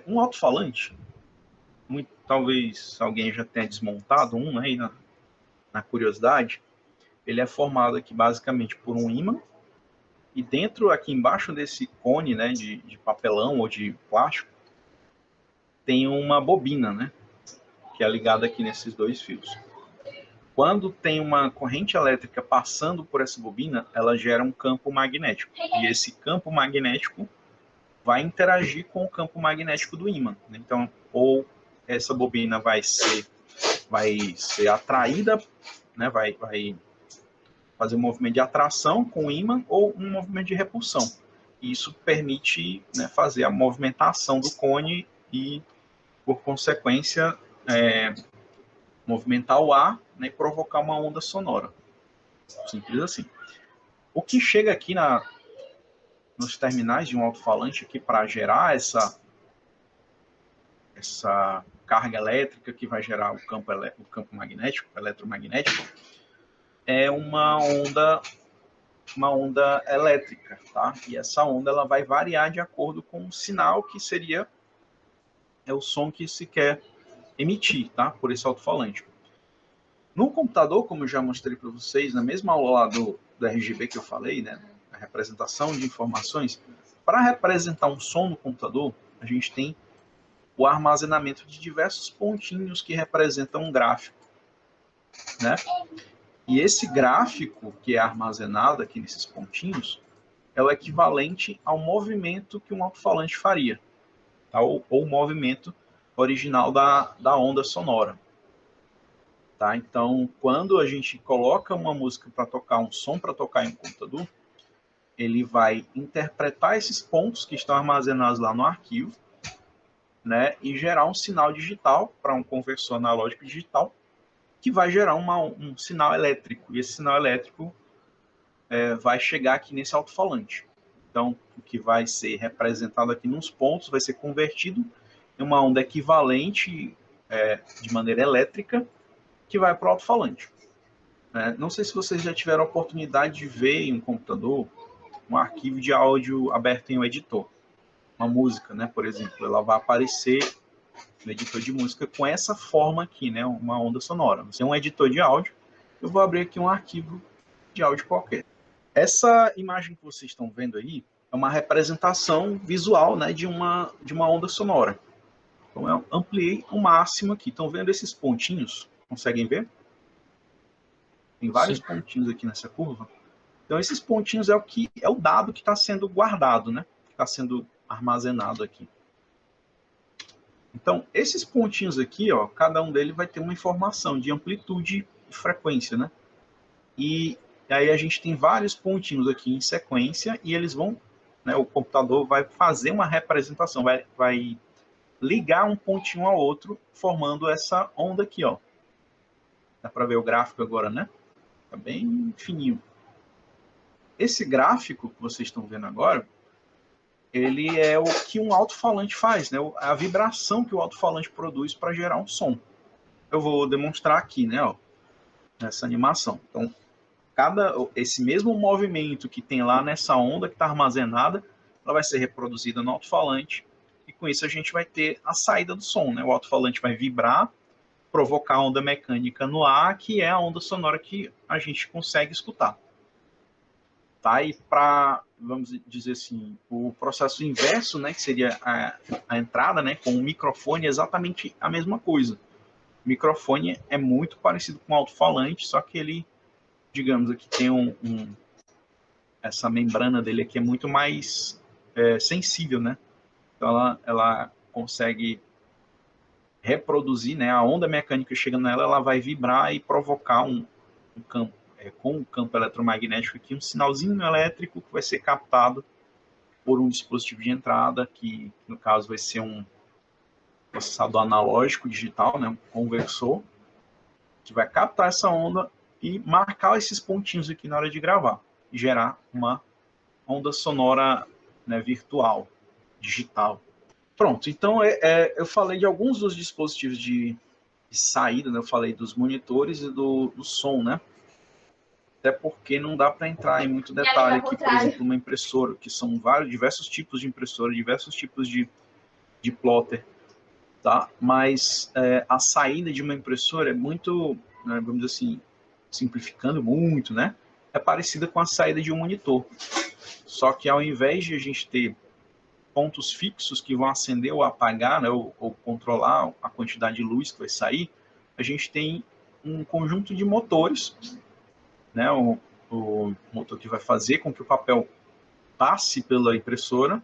Um alto-falante, talvez alguém já tenha desmontado um, né, aí na curiosidade, ele é formado aqui basicamente por um ímã, e dentro, aqui embaixo desse cone, né, de papelão ou de plástico, tem uma bobina, né, que é ligada aqui nesses dois fios. Quando tem uma corrente elétrica passando por essa bobina, ela gera um campo magnético. E esse campo magnético vai interagir com o campo magnético do ímã. Então, ou essa bobina vai ser atraída, né, vai fazer um movimento de atração com o ímã ou um movimento de repulsão. Isso permite, né, fazer a movimentação do cone e, por consequência, movimentar o ar, né, e provocar uma onda sonora. Simples assim. O que chega aqui nos terminais de um alto-falante aqui para gerar essa carga elétrica que vai gerar o campo magnético, eletromagnético, é uma onda elétrica, tá? E essa onda ela vai variar de acordo com o sinal que seria o som que se quer emitir, tá? Por esse alto-falante. No computador, como eu já mostrei para vocês, na mesma aula lá do RGB que eu falei, né? A representação de informações, para representar um som no computador, a gente tem o armazenamento de diversos pontinhos que representam um gráfico, né? E esse gráfico que é armazenado aqui nesses pontinhos é o equivalente ao movimento que um alto-falante faria, tá? ou o movimento original da onda sonora. Tá? Então, quando a gente coloca uma música para tocar, um som para tocar em um computador, ele vai interpretar esses pontos que estão armazenados lá no arquivo, né, e gerar um sinal digital para um conversor analógico digital, que vai gerar um sinal elétrico. E esse sinal elétrico vai chegar aqui nesse alto-falante. Então, o que vai ser representado aqui nos pontos vai ser convertido em uma onda equivalente de maneira elétrica, que vai para o alto-falante. Não sei se vocês já tiveram a oportunidade de ver em um computador um arquivo de áudio aberto em um editor. Uma música, né, por exemplo, ela vai aparecer no editor de música com essa forma aqui, né, uma onda sonora. Você é um editor de áudio, eu vou abrir aqui um arquivo de áudio qualquer. Essa imagem que vocês estão vendo aí é uma representação visual, né, de uma onda sonora. Então eu ampliei o máximo aqui. Estão vendo esses pontinhos? Conseguem ver? Tem vários pontinhos aqui nessa curva. Então esses pontinhos é o dado que está sendo guardado, né? Que está sendo armazenado aqui. Então esses pontinhos aqui, ó, cada um deles vai ter uma informação de amplitude e frequência, né? E aí a gente tem vários pontinhos aqui em sequência e eles vão, né? O computador vai fazer uma representação, vai ligar um pontinho ao outro, formando essa onda aqui, ó. Dá para ver o gráfico agora, né? Tá bem fininho. Esse gráfico que vocês estão vendo agora, ele é o que um alto-falante faz, né? A vibração que o alto-falante produz para gerar um som. Eu vou demonstrar aqui, né? Ó, nessa animação. Então, esse mesmo movimento que tem lá nessa onda que está armazenada, ela vai ser reproduzida no alto-falante e com isso a gente vai ter a saída do som, né? O alto-falante vai vibrar, provocar onda mecânica no ar, que é a onda sonora que a gente consegue escutar. Tá? E para, vamos dizer assim, o processo inverso, né, que seria a entrada, né, com o microfone, é exatamente a mesma coisa. O microfone é muito parecido com o alto-falante, só que ele, digamos, aqui tem essa membrana dele aqui é muito mais sensível, né? Então ela consegue reproduzir, né, a onda mecânica chegando nela, ela vai vibrar e provocar um campo, com o campo eletromagnético aqui, um sinalzinho elétrico que vai ser captado por um dispositivo de entrada, que no caso vai ser um processador analógico digital, né, um conversor, que vai captar essa onda e marcar esses pontinhos aqui na hora de gravar, e gerar uma onda sonora, né, virtual, digital. Pronto, então eu falei de alguns dos dispositivos de saída, né, eu falei dos monitores e do som, né? Até porque não dá para entrar em muito detalhe aqui, por exemplo, uma impressora, que são diversos tipos de impressora, diversos tipos de de plotter, tá? Mas a saída de uma impressora é muito, né, vamos dizer assim, simplificando muito, né? É parecida com a saída de um monitor. Só que ao invés de a gente ter pontos fixos que vão acender ou apagar, né, ou controlar a quantidade de luz que vai sair, a gente tem um conjunto de motores, né, o motor que vai fazer com que o papel passe pela impressora,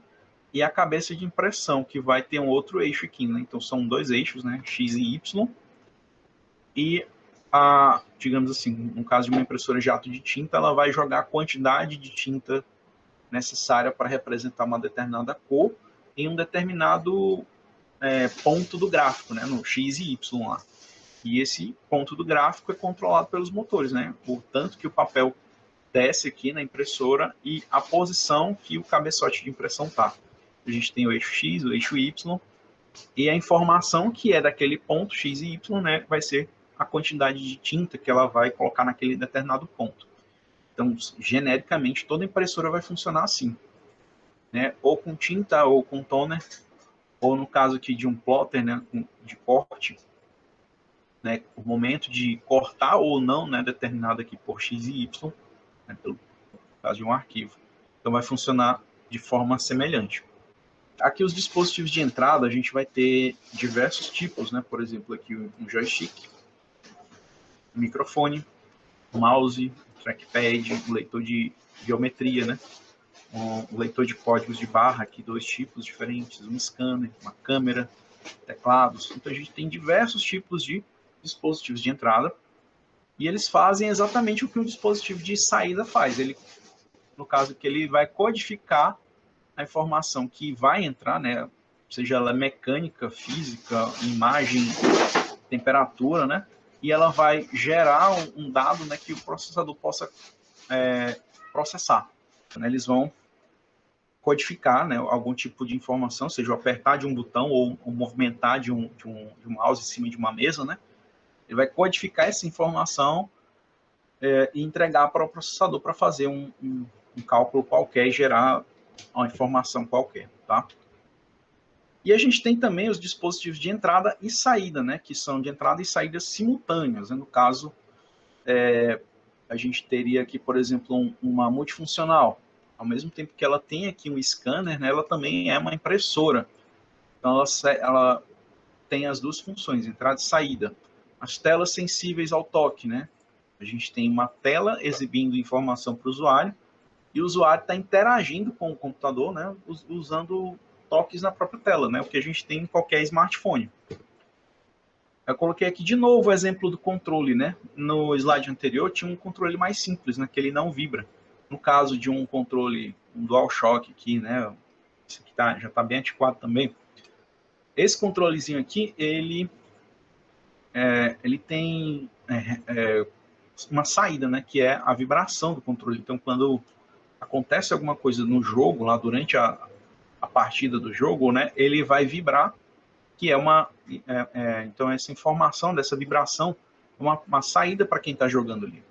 e a cabeça de impressão, que vai ter um outro eixo aqui, né? Então são dois eixos, né, X e Y, e digamos assim, no caso de uma impressora jato de tinta, ela vai jogar a quantidade de tinta necessária para representar uma determinada cor em um determinado ponto do gráfico, né, no X e Y lá. E esse ponto do gráfico é controlado pelos motores, né? O tanto que o papel desce aqui na impressora e a posição que o cabeçote de impressão está. A gente tem o eixo X, o eixo Y, e a informação que é daquele ponto X e Y, né, vai ser a quantidade de tinta que ela vai colocar naquele determinado ponto. Então, genericamente, toda impressora vai funcionar assim, né? Ou com tinta, ou com toner, ou no caso aqui de um plotter, né, de corte, né, o momento de cortar ou não, né, determinado aqui por X e Y, né, pelo caso de um arquivo. Então vai funcionar de forma semelhante. Aqui os dispositivos de entrada, a gente vai ter diversos tipos, né? Por exemplo, aqui um joystick, um microfone, um mouse, um trackpad, um leitor de geometria, né? Um leitor de códigos de barra, aqui dois tipos diferentes, um scanner, uma câmera, teclados. Então a gente tem diversos tipos de dispositivos de entrada e eles fazem exatamente o que um dispositivo de saída faz. Ele, no caso que ele vai codificar a informação que vai entrar, né, seja ela mecânica, física, imagem, temperatura, né, e ela vai gerar um dado, né, que o processador possa processar. Eles vão codificar, né, algum tipo de informação, seja o apertar de um botão ou o movimentar de um mouse em cima de uma mesa, né, ele vai codificar essa informação e entregar para o processador para fazer um cálculo qualquer e gerar uma informação qualquer, tá? E a gente tem também os dispositivos de entrada e saída, né, que são de entrada e saída simultâneas. Né? No caso, a gente teria aqui, por exemplo, uma multifuncional. Ao mesmo tempo que ela tem aqui um scanner, né, ela também é uma impressora. Então, ela tem as duas funções, entrada e saída. As telas sensíveis ao toque, né? A gente tem uma tela exibindo informação para o usuário e o usuário está interagindo com o computador, né, usando toques na própria tela, né, o que a gente tem em qualquer smartphone. Eu coloquei aqui de novo o exemplo do controle, né? No slide anterior tinha um controle mais simples, né, que ele não vibra. No caso de um controle, um DualShock aqui, né, esse aqui já está bem antiquado também. Esse controlezinho aqui, ele tem uma saída, né, que é a vibração do controle. Então, quando acontece alguma coisa no jogo, lá durante a partida do jogo, né, ele vai vibrar, que é então essa informação dessa vibração é uma saída para quem está jogando ali.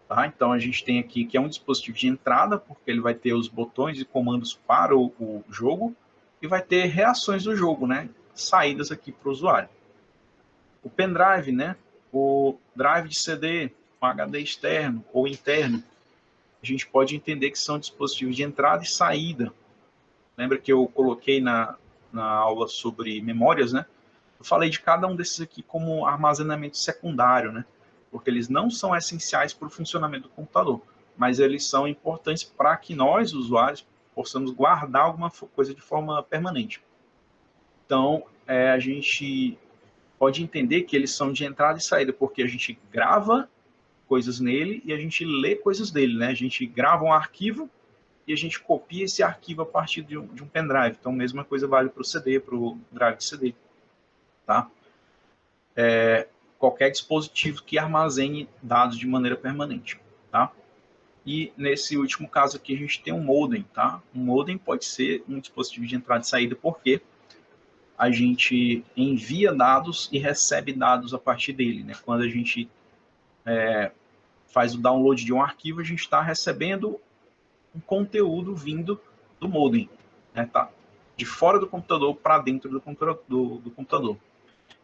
Tá? Então a gente tem aqui que é um dispositivo de entrada, porque ele vai ter os botões e comandos para o jogo, e vai ter reações do jogo, né, saídas aqui para o usuário. O pendrive, né, o drive de CD, um HD externo ou interno, a gente pode entender que são dispositivos de entrada e saída. Lembra que eu coloquei na aula sobre memórias, né? Eu falei de cada um desses aqui como armazenamento secundário, né? Porque eles não são essenciais para o funcionamento do computador, mas eles são importantes para que nós, usuários, possamos guardar alguma coisa de forma permanente. Então, a gente pode entender que eles são de entrada e saída, porque a gente grava coisas nele e a gente lê coisas dele, né? A gente grava um arquivo e a gente copia esse arquivo a partir de um pendrive. Então, a mesma coisa vale para o CD, para o drive de CD. Tá? Qualquer dispositivo que armazene dados de maneira permanente. Tá? E nesse último caso aqui, a gente tem um modem. Tá? Um modem pode ser um dispositivo de entrada e saída, porque a gente envia dados e recebe dados a partir dele. Né? Quando a gente faz o download de um arquivo, a gente está recebendo um conteúdo vindo do modem. Né? Tá de fora do computador para dentro do computador.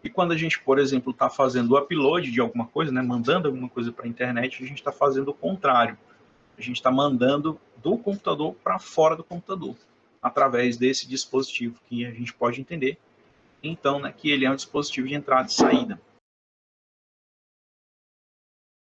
E quando a gente, por exemplo, está fazendo o upload de alguma coisa, né, mandando alguma coisa para a internet, a gente está fazendo o contrário. A gente está mandando do computador para fora do computador, através desse dispositivo, que a gente pode entender, então, né, que ele é um dispositivo de entrada e saída.